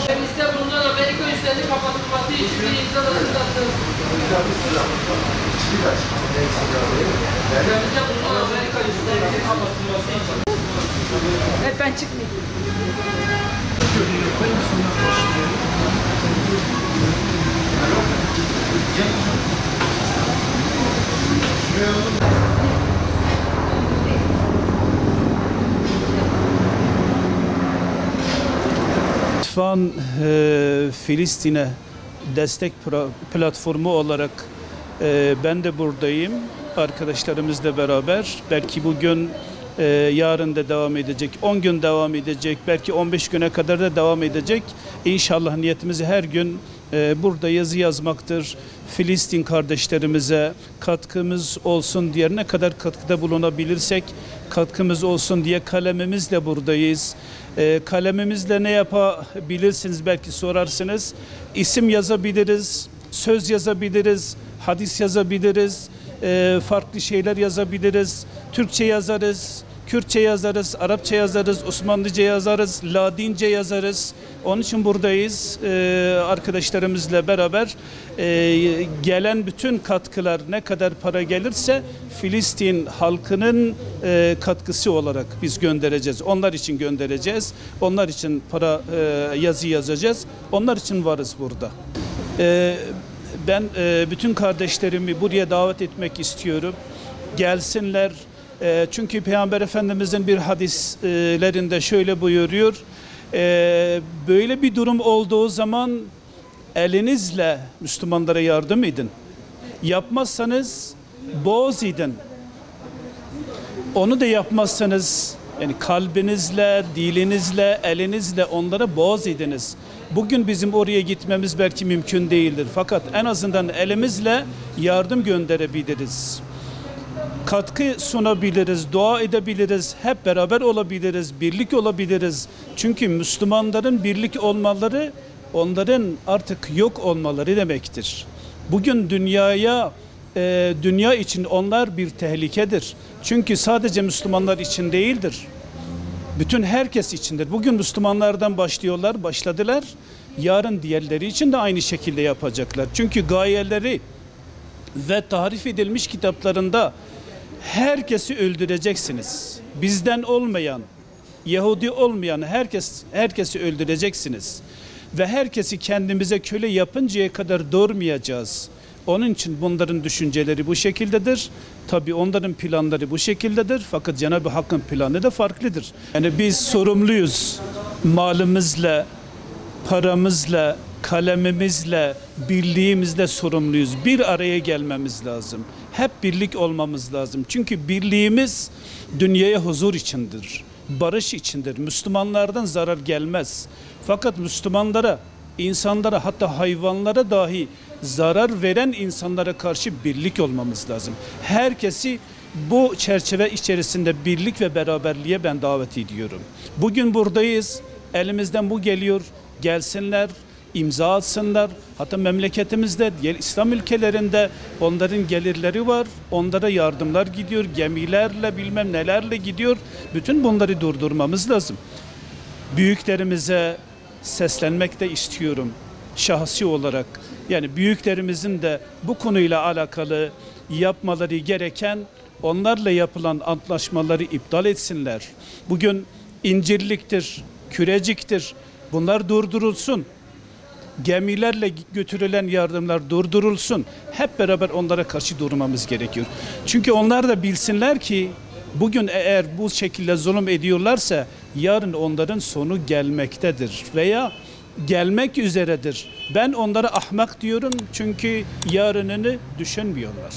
Ülkemizde bulunan Amerika üslerinin kapatılması için bir imza atıldı. Ülkemizde bulunan Amerika üslerinin kapatılması için. Evet, ben çıkmayayım. İttifakın Filistin'e destek platformu olarak ben de buradayım. Arkadaşlarımızla beraber belki bugün yarın da devam edecek, 10 gün devam edecek, belki 15 güne kadar da devam edecek. İnşallah niyetimiz her gün burada yazı yazmaktır. Filistin kardeşlerimize katkımız olsun diye ne kadar katkıda bulunabilirsek katkımız olsun diye kalemimizle buradayız. Kalemimizle ne yapabilirsiniz belki sorarsınız. İsim yazabiliriz, söz yazabiliriz, hadis yazabiliriz, farklı şeyler yazabiliriz. Türkçe yazarız, Kürtçe yazarız, Arapça yazarız, Osmanlıca yazarız, Ladince yazarız. Onun için buradayız arkadaşlarımızla beraber. Gelen bütün katkılar ne kadar para gelirse Filistin halkının katkısı olarak biz göndereceğiz. Onlar için göndereceğiz. Onlar için para yazı yazacağız. Onlar için varız burada. Ben bütün kardeşlerimi buraya davet etmek istiyorum. Gelsinler. Çünkü Peygamber Efendimizin bir hadislerinde şöyle buyuruyor. Böyle bir durum olduğu zaman elinizle Müslümanlara yardım edin. Yapmazsanız boğaz edin. Onu da yapmazsanız yani kalbinizle, dilinizle, elinizle onlara boğaz ediniz. Bugün bizim oraya gitmemiz belki mümkün değildir. Fakat en azından elimizle yardım gönderebiliriz. Katkı sunabiliriz, dua edebiliriz, hep beraber olabiliriz, birlik olabiliriz. Çünkü Müslümanların birlik olmaları, onların artık yok olmaları demektir. Bugün dünya için onlar bir tehlikedir. Çünkü sadece Müslümanlar için değildir. Bütün herkes içindir. Bugün Müslümanlardan başladılar. Yarın diğerleri için de aynı şekilde yapacaklar. Çünkü gayeleri ve tarif edilmiş kitaplarında herkesi öldüreceksiniz. Bizden olmayan, Yahudi olmayan herkesi öldüreceksiniz. Ve herkesi kendimize köle yapıncaya kadar durmayacağız. Onun için bunların düşünceleri bu şekildedir. Tabii onların planları bu şekildedir. Fakat Cenab-ı Hakk'ın planı da farklıdır. Yani biz sorumluyuz. Malımızla, paramızla, kalemimizle, birliğimizle sorumluyuz. Bir araya gelmemiz lazım. Hep birlik olmamız lazım. Çünkü birliğimiz dünyaya huzur içindir. Barış içindir. Müslümanlardan zarar gelmez. Fakat Müslümanlara, insanlara, hatta hayvanlara dahi zarar veren insanlara karşı birlik olmamız lazım. Herkesi bu çerçeve içerisinde birlik ve beraberliğe ben davet ediyorum. Bugün buradayız. Elimizden bu geliyor. Gelsinler, imza atsınlar. Hatta memleketimizde, diğer İslam ülkelerinde onların gelirleri var. Onlara yardımlar gidiyor. Gemilerle bilmem nelerle gidiyor. Bütün bunları durdurmamız lazım. Büyüklerimize seslenmek de istiyorum şahsi olarak. Yani büyüklerimizin de bu konuyla alakalı yapmaları gereken, onlarla yapılan antlaşmaları iptal etsinler. Bugün incirliktir, küreciktir. Bunlar durdurulsun. Gemilerle götürülen yardımlar durdurulsun. Hep beraber onlara karşı durmamız gerekiyor. Çünkü onlar da bilsinler ki Bugün eğer bu şekilde zulüm ediyorlarsa yarın onların sonu gelmektedir veya gelmek üzeredir. Ben onlara ahmak diyorum çünkü yarınını düşünmüyorlar.